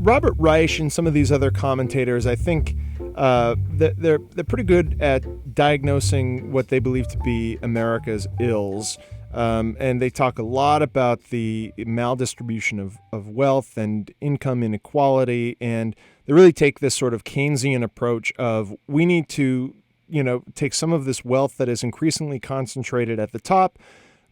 Robert Reich and some of these other commentators, I think they're pretty good at diagnosing what they believe to be America's ills. And they talk a lot about the maldistribution of wealth and income inequality. And they really take this sort of Keynesian approach of we need to, take some of this wealth that is increasingly concentrated at the top,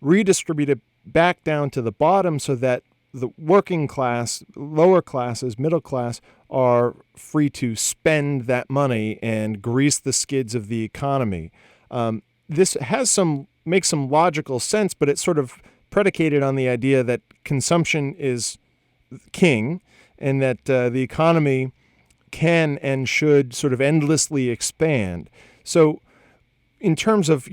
redistribute it back down to the bottom so that the working class, lower classes, middle class are free to spend that money and grease the skids of the economy. This makes some logical sense, but it's sort of predicated on the idea that consumption is king and that the economy can and should sort of endlessly expand. So in terms of,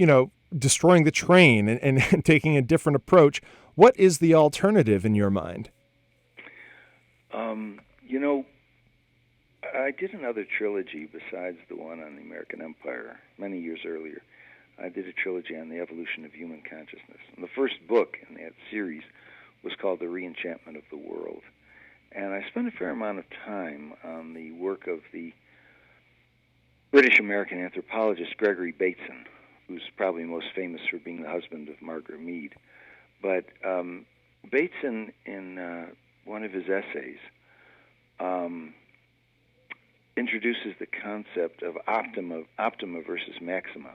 destroying the train and taking a different approach, what is the alternative in your mind? I did another trilogy besides the one on the American Empire many years earlier. I did a trilogy on the evolution of human consciousness. And the first book in that series was called The Reenchantment of the World. And I spent a fair amount of time on the work of the British-American anthropologist Gregory Bateson, who's probably most famous for being the husband of Margaret Mead. But Bateson, in one of his essays, introduces the concept of Optima versus Maxima,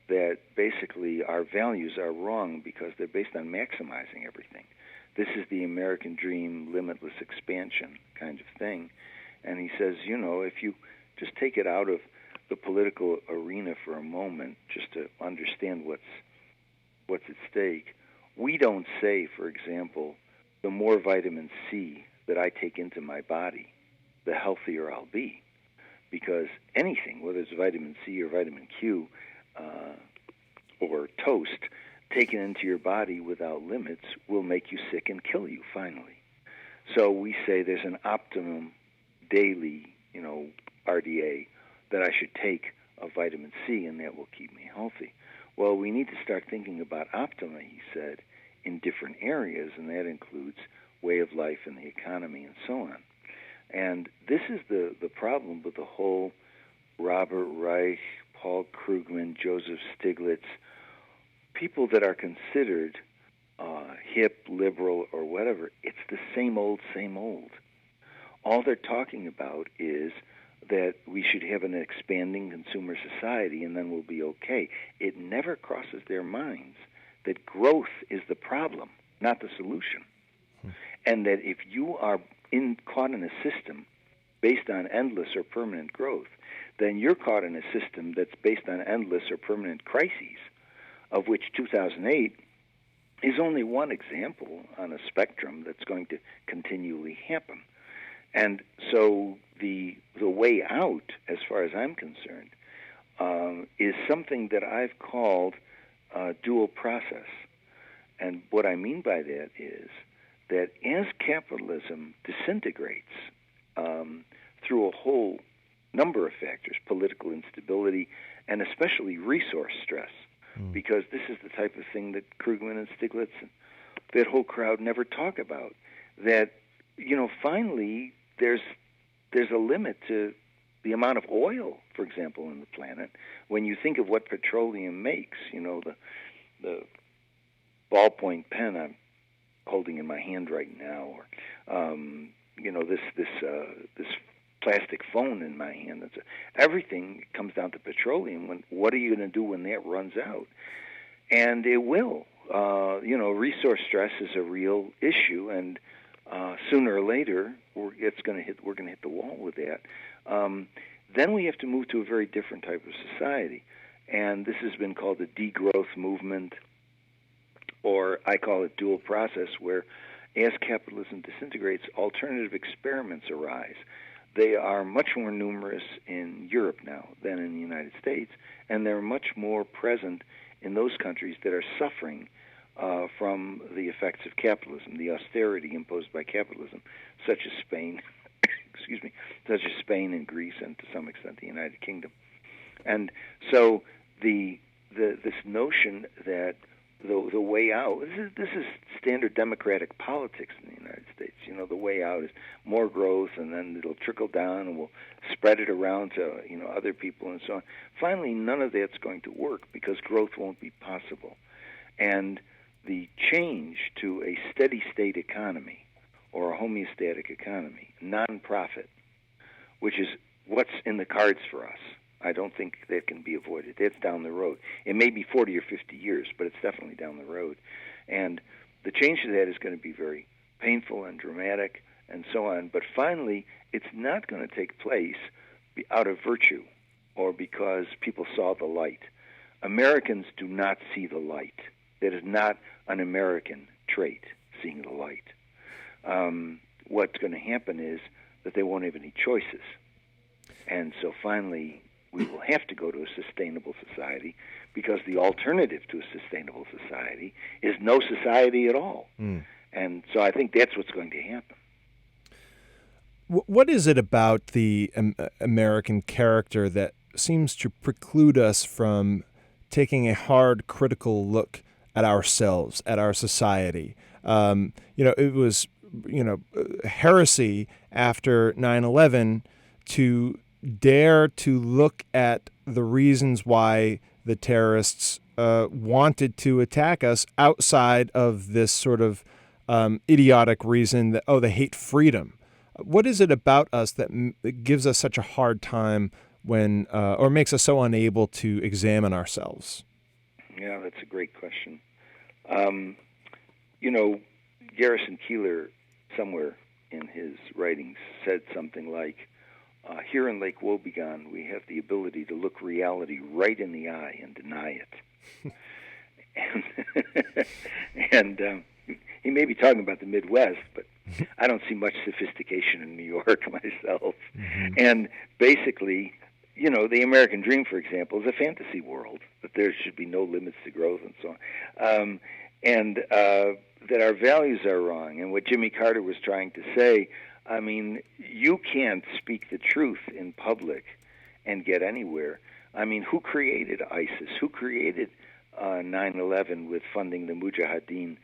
that basically our values are wrong because they're based on maximizing everything. This is the American dream, limitless expansion kind of thing. And he says, if you just take it out of the political arena for a moment, just to understand what's at stake, we don't say, for example, the more vitamin C that I take into my body, the healthier I'll be. Because anything, whether it's vitamin C or vitamin Q, or toast, taken into your body without limits will make you sick and kill you, finally. So we say there's an optimum daily, RDA that I should take of vitamin C, and that will keep me healthy. Well, we need to start thinking about optima, he said, in different areas, and that includes way of life and the economy and so on. And this is the problem with the whole Robert Reich, Paul Krugman, Joseph Stiglitz, people that are considered hip, liberal, or whatever. It's the same old, same old. All they're talking about is that we should have an expanding consumer society and then we'll be okay. It never crosses their minds that growth is the problem, not the solution. And that if you are caught in a system based on endless or permanent growth, then you're caught in a system that's based on endless or permanent crises, of which 2008 is only one example on a spectrum that's going to continually happen. And so the way out, as far as I'm concerned, is something that I've called dual process. And what I mean by that is that as capitalism disintegrates through a whole number of factors, political instability, and especially resource stress, because this is the type of thing that Krugman and Stiglitz and that whole crowd never talk about, that, finally there's a limit to the amount of oil, for example, in the planet. When you think of what petroleum makes, the ballpoint pen I'm holding in my hand right now, or this plastic phone in my hand. Everything comes down to petroleum. What are you going to do when that runs out? And it will. Resource stress is a real issue, and sooner or later we're going to hit the wall with that. Then we have to move to a very different type of society, and this has been called the degrowth movement, or I call it dual process, where as capitalism disintegrates, alternative experiments arise. They are much more numerous in Europe now than in the United States, and they're much more present in those countries that are suffering from the effects of capitalism, the austerity imposed by capitalism, such as Spain, such as Spain and Greece, and to some extent the United Kingdom. And so this notion that the way out, this is standard democratic politics in the United States. The way out is more growth, and then it'll trickle down, and we'll spread it around to, other people and so on. Finally, none of that's going to work because growth won't be possible. And the change to a steady-state economy or a homeostatic economy, non-profit, which is what's in the cards for us. I don't think that can be avoided. That's down the road. It may be 40 or 50 years, but it's definitely down the road. And the change to that is going to be very painful and dramatic and so on. But finally, it's not going to take place out of virtue or because people saw the light. Americans do not see the light. That is not an American trait, seeing the light. What's going to happen is that they won't have any choices. And so finally, we will have to go to a sustainable society because the alternative to a sustainable society is no society at all. And so I think that's what's going to happen. What is it about the American character that seems to preclude us from taking a hard, critical look at ourselves, at our society? It was, heresy after 9/11 to dare to look at the reasons why the terrorists wanted to attack us outside of this sort of idiotic reason that, they hate freedom. What is it about us that gives us such a hard time when, or makes us so unable to examine ourselves? Yeah, that's a great question. Garrison Keillor, somewhere in his writings, said something like, here in Lake Wobegon, we have the ability to look reality right in the eye and deny it. and he may be talking about the Midwest, but I don't see much sophistication in New York myself. Mm-hmm. And basically, the American dream, for example, is a fantasy world, that there should be no limits to growth and so on. And that our values are wrong. And what Jimmy Carter was trying to say, you can't speak the truth in public and get anywhere. Who created ISIS? Who created 9/11 with funding the Mujahideen?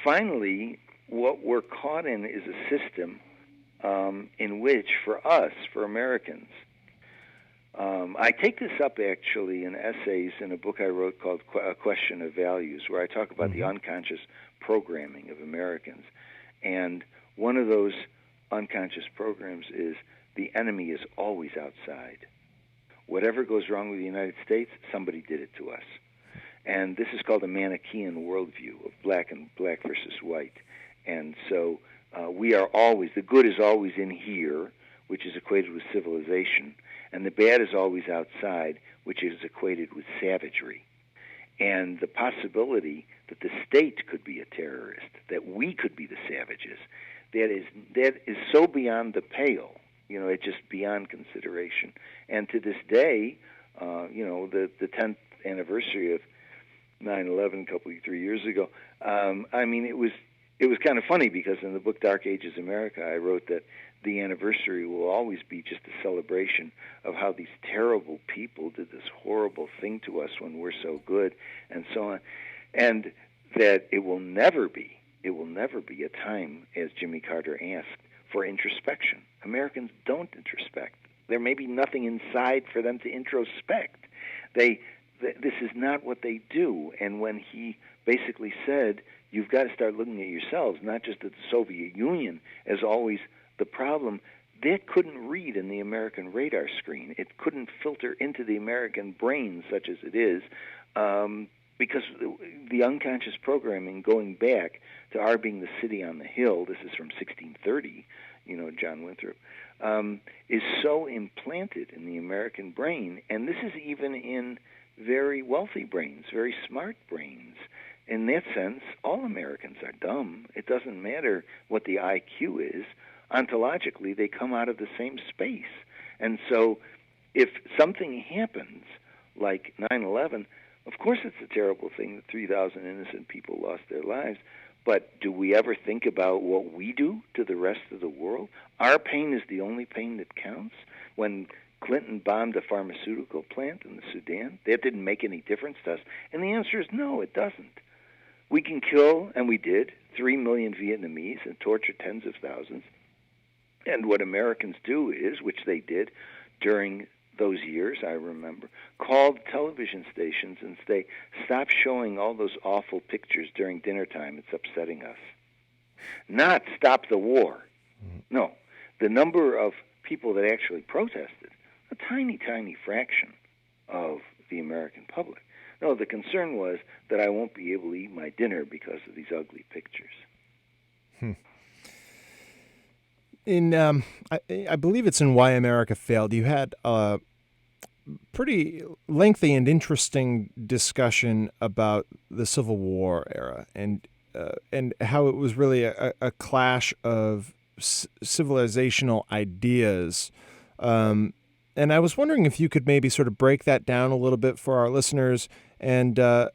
Finally, what we're caught in is a system in which, for us, for Americans, I take this up actually in essays in a book I wrote called A Question of Values, where I talk about the unconscious programming of Americans. And one of those unconscious programs is the enemy is always outside. Whatever goes wrong with the United States, somebody did it to us. And this is called a Manichaean worldview of black versus white. And so we are always, the good is always in here, which is equated with civilization, and the bad is always outside, which is equated with savagery. And the possibility that the state could be a terrorist, that we could be the savages, that is so beyond the pale. It's just beyond consideration. And to this day, the 10th anniversary of 9/11 3 years ago, it was kind of funny because in the book Dark Ages America, I wrote that the anniversary will always be just a celebration of how these terrible people did this horrible thing to us when we're so good and so on. And that it will never be a time, as Jimmy Carter asked, for introspection. Americans don't introspect. There may be nothing inside for them to introspect. This is not what they do. And when he basically said, you've got to start looking at yourselves, not just at the Soviet Union as always the problem, that couldn't read in the American radar screen. It couldn't filter into the American brain, such as it is, because the unconscious programming, going back to our being the city on the hill, this is from 1630, John Winthrop, is so implanted in the American brain, and this is even in very wealthy brains, very smart brains. In that sense, all Americans are dumb. It doesn't matter what the IQ is. Ontologically, they come out of the same space. And so if something happens like 9/11, of course it's a terrible thing that 3,000 innocent people lost their lives, but do we ever think about what we do to the rest of the world? Our pain is the only pain that counts. When Clinton bombed a pharmaceutical plant in the Sudan, that didn't make any difference to us. And the answer is no, it doesn't. We can kill, and we did, 3 million Vietnamese and torture tens of thousands. And what Americans do is, which they did during those years, I remember, called television stations and say, stop showing all those awful pictures during dinner time. It's upsetting us. Not stop the war. No. The number of people that actually protested, a tiny, tiny fraction of the American public. No, the concern was that I won't be able to eat my dinner because of these ugly pictures. I believe it's in Why America Failed, you had a pretty lengthy and interesting discussion about the Civil War era and how it was really a clash of civilizational ideas. And I was wondering if you could maybe sort of break that down a little bit for our listeners. And I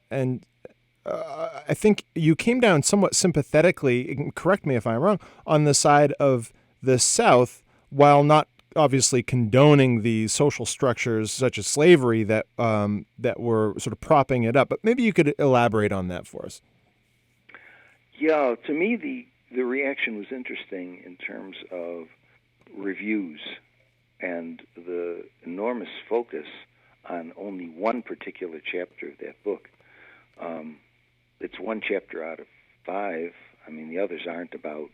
think you came down somewhat sympathetically, correct me if I'm wrong, on the side of the South, while not obviously condoning the social structures such as slavery that were sort of propping it up. But maybe you could elaborate on that for us. Yeah, to me, the reaction was interesting in terms of reviews and the enormous focus on only one particular chapter of that book. It's one chapter out of 5. I mean, the others aren't about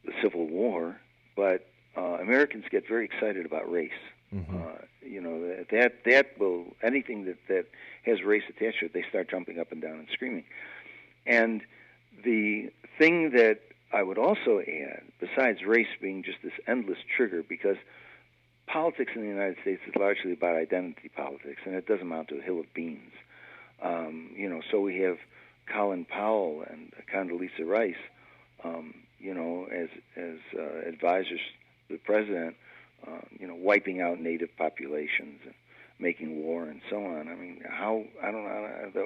the Civil War, but Americans get very excited about race. That will, anything that has race attached to it, they start jumping up and down and screaming. And the thing that I would also add, besides race being just this endless trigger, because politics in the United States is largely about identity politics, and it doesn't amount to a hill of beans. So we have Colin Powell and Condoleezza Rice, as advisors to the president, wiping out native populations and making war and so on. I mean,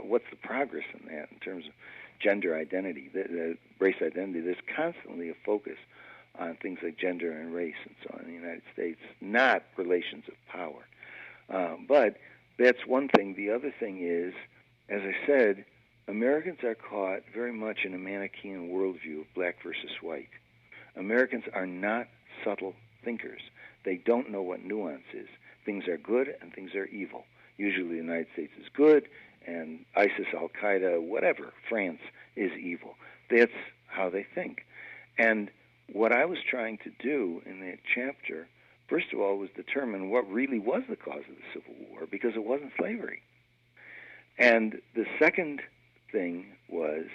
what's the progress in that in terms of gender identity, the race identity? There's constantly a focus on things like gender and race and so on in the United States, not relations of power. But that's one thing. The other thing is, as I said, Americans are caught very much in a Manichaean worldview of black versus white. Americans are not subtle thinkers. They don't know what nuance is. Things are good and things are evil. Usually the United States is good and ISIS, Al-Qaeda, whatever, France is evil. That's how they think. And what I was trying to do in that chapter, first of all, was determine what really was the cause of the Civil War, because it wasn't slavery. And the second thing was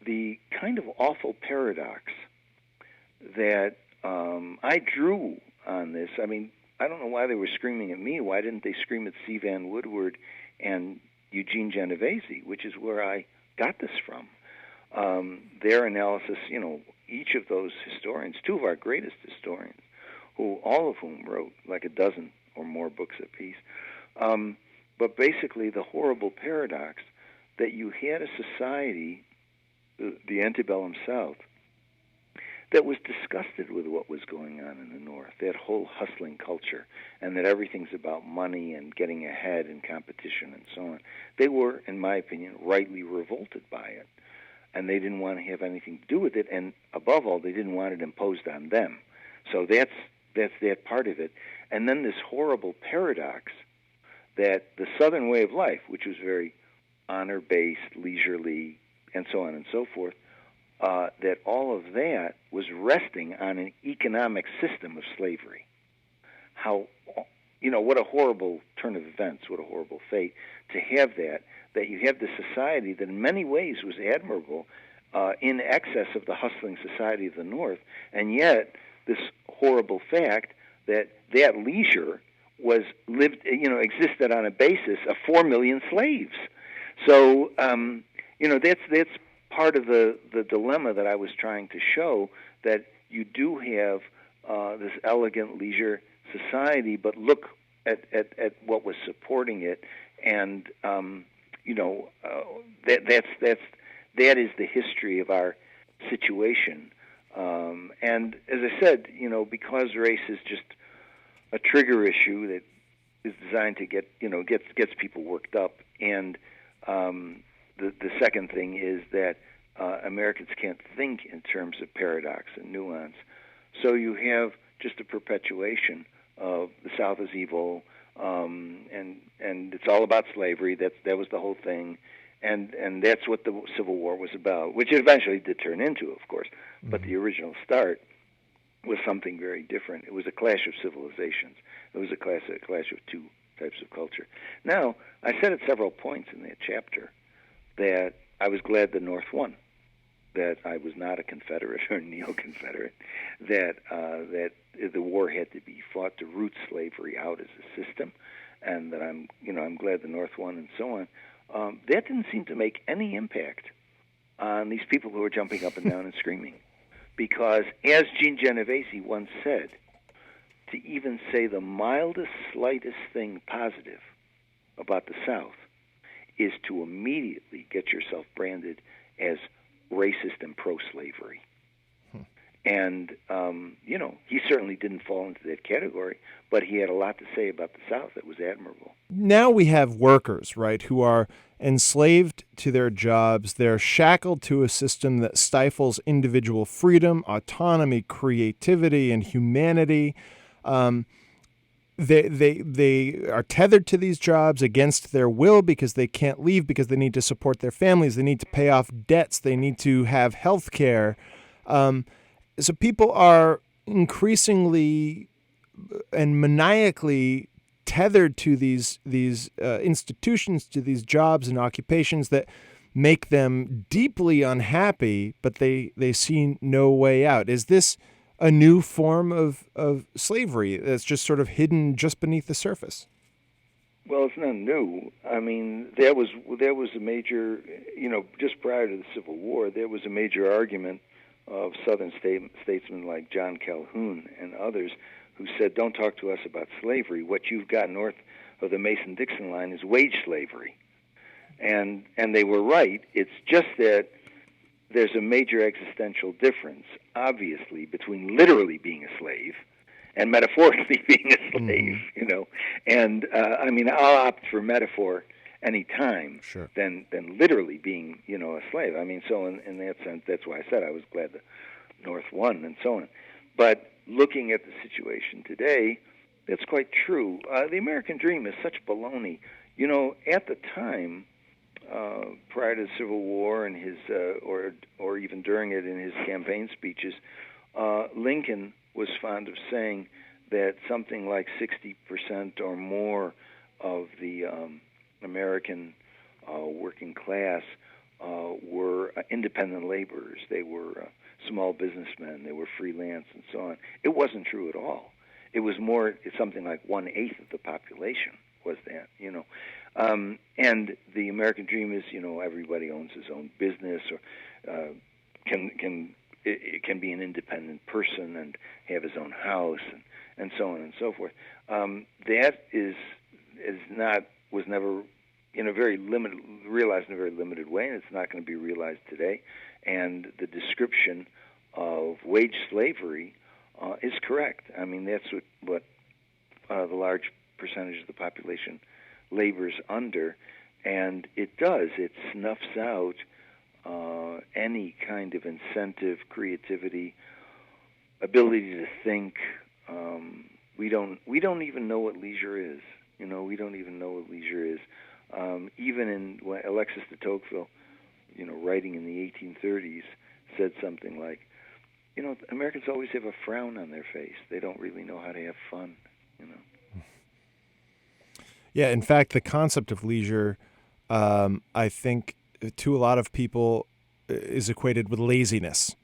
the kind of awful paradox that I drew on this. I mean, I don't know why they were screaming at me. Why didn't they scream at C. Van Woodward and Eugene Genovese, which is where I got this from? Their analysis, each of those historians, 2 of our greatest historians, all of whom wrote like a dozen or more books apiece, but basically the horrible paradox that you had a society, the antebellum South, that was disgusted with what was going on in the North, that whole hustling culture, and that everything's about money and getting ahead and competition and so on. They were, in my opinion, rightly revolted by it, and they didn't want to have anything to do with it, and above all, they didn't want it imposed on them. So that's that part of it. And then this horrible paradox that the Southern way of life, which was very honor-based, leisurely, and so on and so forth, that all of that was resting on an economic system of slavery. How, what a horrible turn of events, what a horrible fate to have that you have this society that in many ways was admirable, in excess of the hustling society of the North, and yet this horrible fact that leisure existed on a basis of 4 million slaves. So, that's part of the dilemma that I was trying to show, that you do have this elegant leisure society, but look at what was supporting it, and that is the history of our situation. And as I said, because race is just a trigger issue that is designed to gets people worked up, and the second thing is that Americans can't think in terms of paradox and nuance. So you have just a perpetuation of the South is evil, and it's all about slavery. That was the whole thing, and that's what the Civil War was about, which it eventually did turn into, of course. Mm-hmm. But the original start was something very different. It was a clash of civilizations. It was a clash of two types of culture. Now, I said at several points in that chapter that I was glad the North won, that I was not a Confederate or neo-Confederate, that the war had to be fought to root slavery out as a system, and that I'm glad the North won, and so on. That didn't seem to make any impact on these people who were jumping up and down and screaming, because as Gene Genovese once said, to even say the mildest, slightest thing positive about the South is to immediately get yourself branded as racist and pro-slavery. And, he certainly didn't fall into that category, but he had a lot to say about the South that was admirable. Now we have workers, right, who are enslaved to their jobs. They're shackled to a system that stifles individual freedom, autonomy, creativity, and humanity. They are tethered to these jobs against their will because they can't leave, because they need to support their families. They need to pay off debts. They need to have health care. So people are increasingly and maniacally tethered to these institutions, to these jobs and occupations that make them deeply unhappy, but they see no way out. Is this a new form of slavery that's just sort of hidden just beneath the surface? Well, it's not new. I mean, there was a major, just prior to the Civil War, there was a major argument of Southern statesmen like John Calhoun and others who said, don't talk to us about slavery. What you've got north of the Mason-Dixon line is wage slavery. And they were right. It's just that there's a major existential difference, obviously, between literally being a slave and metaphorically being a slave, And, I'll opt for metaphor any time than literally being, a slave. I mean, so in that sense, that's why I said I was glad the North won and so on. But looking at the situation today, that's quite true. The American dream is such baloney. At the time, prior to the Civil War and his, or even during it in his campaign speeches, Lincoln was fond of saying that something like 60% or more of the American working class were independent laborers. They were small businessmen. They were freelance and so on. It wasn't true at all. It was something like 1/8 of the population was that, and the American dream is, everybody owns his own business or it can be an independent person and have his own house and so on and so forth. That was never realized in a very limited way, and it's not going to be realized today. And the description of wage slavery is correct. I mean, that's what the large percentage of the population labors under, and it does. It snuffs out any kind of incentive, creativity, ability to think. We don't even know what leisure is. We don't even know what leisure is. Even in Alexis de Tocqueville, writing in the 1830s, said something like, Americans always have a frown on their face. They don't really know how to have fun. Yeah, in fact, the concept of leisure, I think, to a lot of people, is equated with laziness,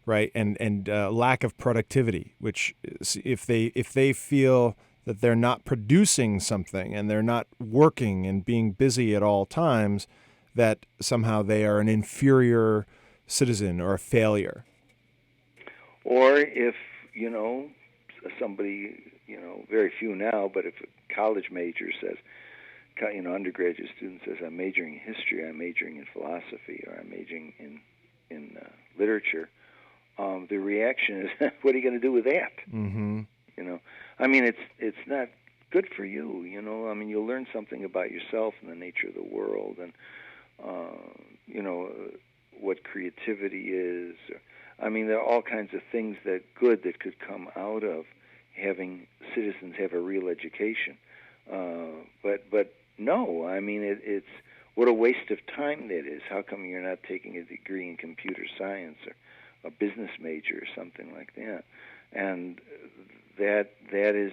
right? And lack of productivity. Which, if they feel that they're not producing something and they're not working and being busy at all times, that somehow they are an inferior citizen or a failure. Or if, somebody, very few now, but if a college major says, undergraduate student says, I'm majoring in history, I'm majoring in philosophy, or I'm majoring in literature, the reaction is, what are you going to do with that? Mm-hmm. It's not good for you, you'll learn something about yourself and the nature of the world, what creativity is. I mean, there are all kinds of things that could come out of having citizens have a real education. But no, I mean, it's what a waste of time that is. How come you're not taking a degree in computer science or a business major or something like that? And that is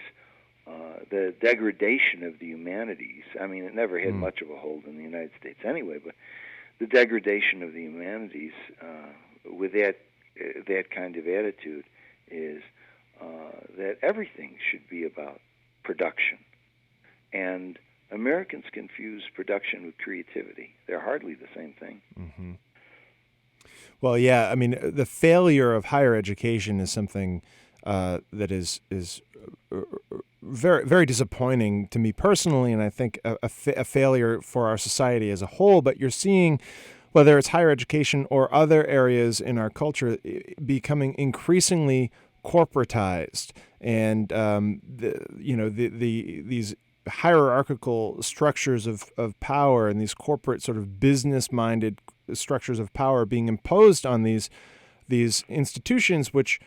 the degradation of the humanities. I mean, it never had much of a hold in the United States anyway, but the degradation of the humanities with that kind of attitude is that everything should be about production. And Americans confuse production with creativity. They're hardly the same thing. Mm-hmm. Well, yeah, I mean, the failure of higher education is something that is very, very disappointing to me personally, and I think a failure for our society as a whole. But you're seeing, whether it's higher education or other areas in our culture, becoming increasingly corporatized, and these hierarchical structures of power and these corporate sort of business-minded structures of power being imposed on these institutions, which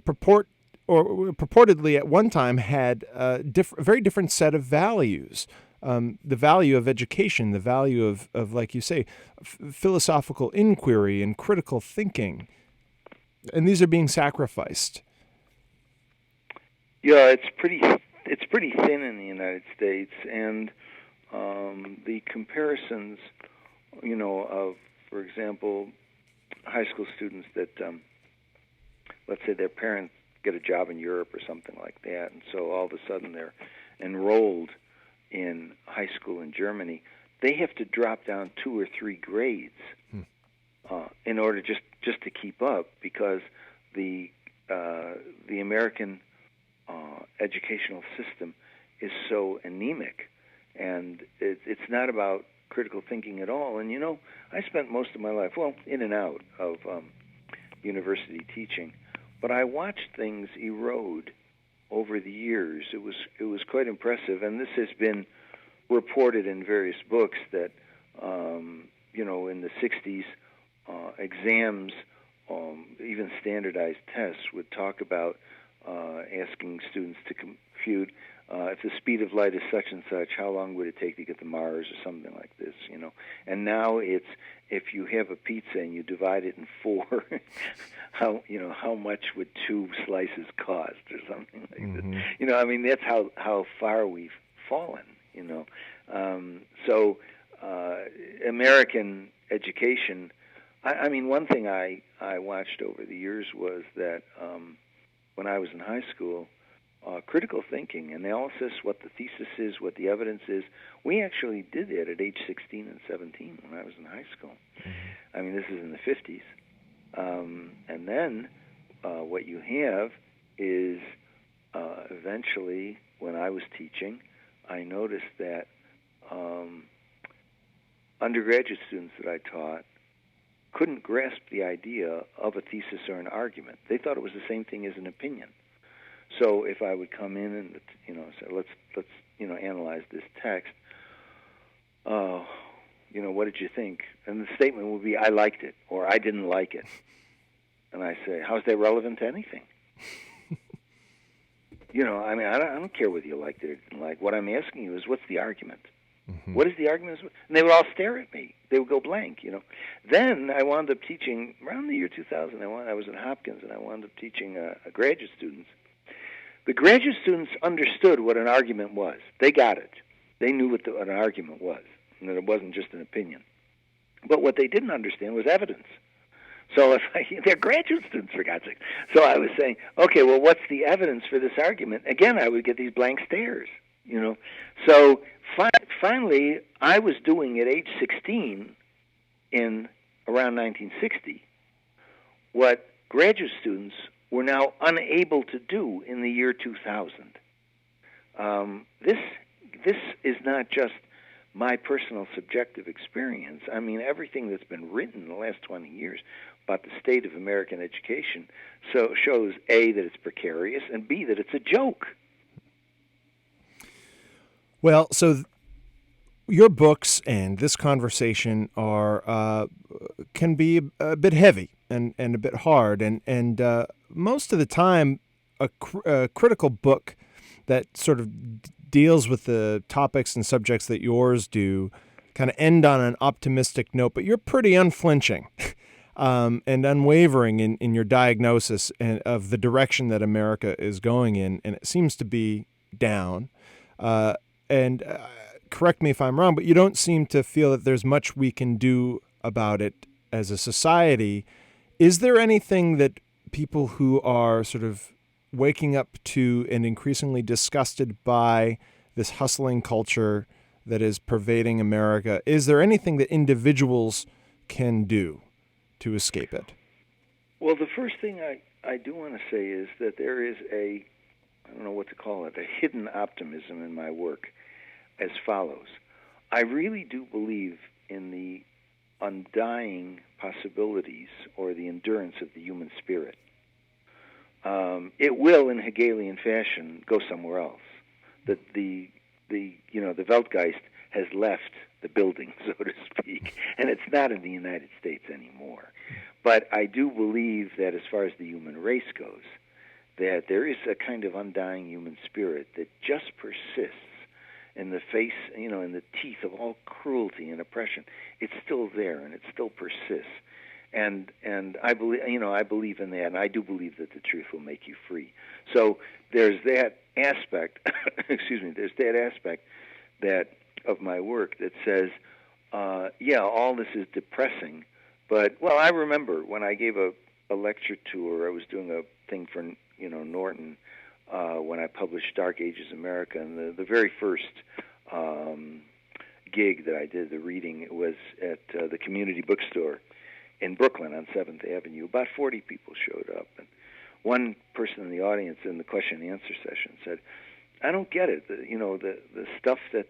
purportedly at one time had a very different set of values. The value of education, the value of like you say, philosophical inquiry and critical thinking, and these are being sacrificed. Yeah, it's pretty thin in the United States, and the comparisons, of, for example, high school students that, let's say their parents get a job in Europe or something like that, and so all of a sudden they're enrolled in high school in Germany. They have to drop down 2 or 3 grades in order just to keep up, because the American educational system is so anemic, and it's not about critical thinking at all. And I spent most of my life, in and out of university teaching, but I watched things erode over the years. It was quite impressive, and this has been reported in various books that in the 60s, exams, even standardized tests, would talk about asking students to compute if the speed of light is such and such, how long would it take to get to Mars or something like this, And now it's, if you have a pizza and you divide it in 4, how much would 2 slices cost or something like this. I mean, that's how far we've fallen, So American education, I mean, one thing I watched over the years was that when I was in high school, critical thinking, analysis, what the thesis is, what the evidence is, we actually did that at age 16 and 17 when I was in high school. I mean, this is in the 50s. And then what you have is eventually, when I was teaching, I noticed that undergraduate students that I taught couldn't grasp the idea of a thesis or an argument. They thought it was the same thing as an opinion. So if I would come in and say, let's analyze this text, what did you think? And the statement would be, I liked it, or I didn't like it. And I say, how's that relevant to anything? I mean, I don't care whether you liked it or didn't like it. What I'm asking you is, what's the argument? What is the argument? And they would all stare at me. They would go blank, Then I wound up teaching, around the year 2000, I was at Hopkins, and I wound up teaching graduate students. The graduate students understood what an argument was. They got it. They knew what an argument was, and that it wasn't just an opinion. But what they didn't understand was evidence. So they're graduate students, for God's sake. So I was saying, okay, well, what's the evidence for this argument? Again, I would get these blank stares, So finally, I was doing at age 16 in around 1960 what graduate students were now unable to do in the year 2000. This is not just my personal subjective experience. I mean, everything that's been written in the last 20 years about the state of American education shows, A, that it's precarious, and B, that it's a joke. Well, so Your books and this conversation are can be a bit heavy and a bit hard, and most of the time, a critical book that sort of deals with the topics and subjects that yours do kind of end on an optimistic note, but you're pretty unflinching and unwavering in your diagnosis of the direction that America is going in, and it seems to be down. And correct me if I'm wrong, but you don't seem to feel that there's much we can do about it as a society. Is there anything that people who are sort of waking up to and increasingly disgusted by this hustling culture that is pervading America, is there anything that individuals can do to escape it? Well, the first thing I do want to say is that there is I don't know what to call it, a hidden optimism in my work as follows. I really do believe in the undying possibilities or the endurance of the human spirit. It will, in Hegelian fashion, go somewhere else. That the Weltgeist has left the building, so to speak, and it's not in the United States anymore. But I do believe that as far as the human race goes, that there is a kind of undying human spirit that just persists in the face, in the teeth of all cruelty and oppression. It's still there, and it still persists. And I believe in that, and I do believe that the truth will make you free. So there's that aspect. There's that aspect that of my work that says, all this is depressing, but I remember when I gave a lecture tour. I was doing a thing for Norton when I published Dark Ages America, and the very first gig that I did, the reading, it was at the community bookstore in Brooklyn on 7th Avenue. About 40 people showed up, and one person in the audience in the question and answer session said, "I don't get it. The stuff that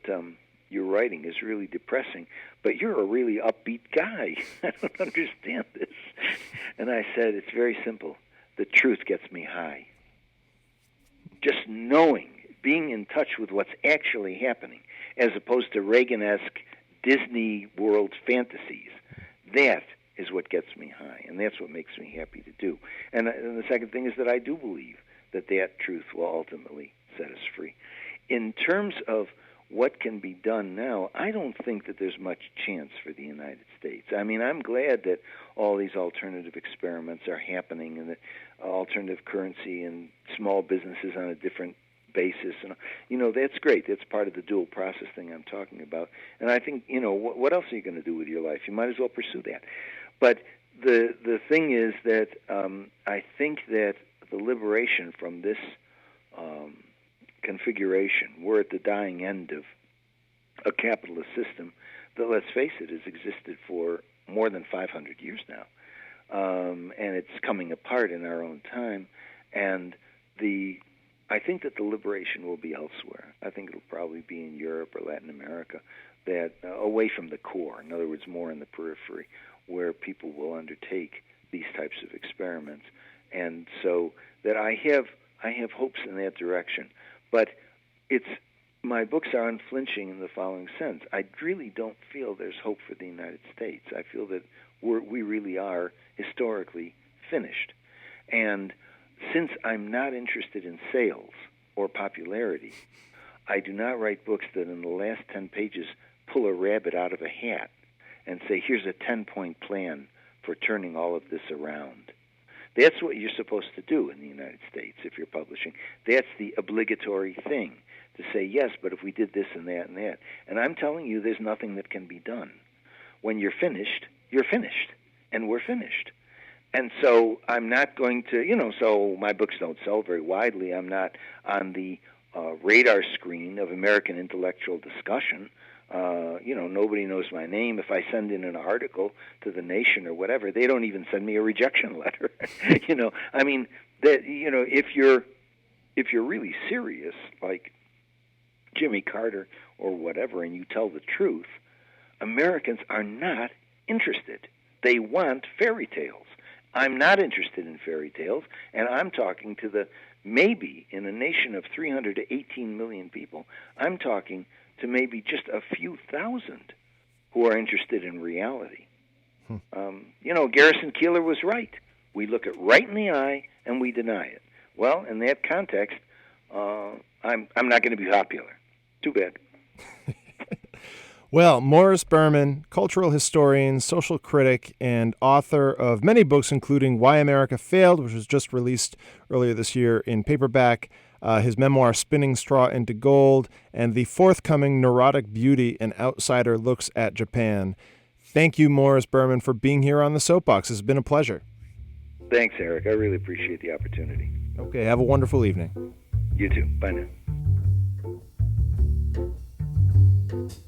you're writing is really depressing, but you're a really upbeat guy. I don't understand this." And I said, "It's very simple. The truth gets me high. Just knowing, being in touch with what's actually happening, as opposed to Reagan-esque Disney World fantasies, that is what gets me high, and that's what makes me happy to do." And the second thing is that I do believe that truth will ultimately set us free. In terms of what can be done now, I don't think that there's much chance for the United States. I mean, I'm glad that all these alternative experiments are happening, and that alternative currency and small businesses on a different basis, and that's great. That's part of the dual process thing I'm talking about. And I think what else are you going to do with your life? You might as well pursue that. But the thing is that I think that the liberation from this configuration, we're at the dying end of a capitalist system that, let's face it, has existed for more than 500 years now, and it's coming apart in our own time. And I think that the liberation will be elsewhere. I think it'll probably be in Europe or Latin America, that away from the core. In other words, more in the periphery, where people will undertake these types of experiments. And so that I have hopes in that direction. But my books are unflinching in the following sense. I really don't feel there's hope for the United States. I feel that we really are historically finished. And since I'm not interested in sales or popularity, I do not write books that in the last 10 pages pull a rabbit out of a hat and say, here's a 10-point plan for turning all of this around. That's what you're supposed to do in the United States if you're publishing. That's the obligatory thing, to say, yes, but if we did this and that and that. And I'm telling you, there's nothing that can be done. When you're finished, and we're finished. And so I'm not going to, so my books don't sell very widely. I'm not on the radar screen of American intellectual discussion. Nobody knows my name. If I send in an article to The Nation or whatever, they don't even send me a rejection letter. I mean, if you're really serious, like Jimmy Carter or whatever, and you tell the truth, Americans are not interested. They want fairy tales. I'm not interested in fairy tales, and I'm talking to maybe in a nation of 300 to 18 million people, I'm talking to maybe just a few thousand who are interested in reality. Garrison Keillor was right. We look it right in the eye and we deny it. Well, in that context, I'm not going to be popular. Too bad. Well, Morris Berman, cultural historian, social critic, and author of many books, including Why America Failed, which was just released earlier this year in paperback, his memoir Spinning Straw into Gold, and the forthcoming Neurotic Beauty, An Outsider Looks at Japan. Thank you, Morris Berman, for being here on the Soapbox. It's been a pleasure. Thanks, Eric. I really appreciate the opportunity. Okay, have a wonderful evening. You too. Bye now.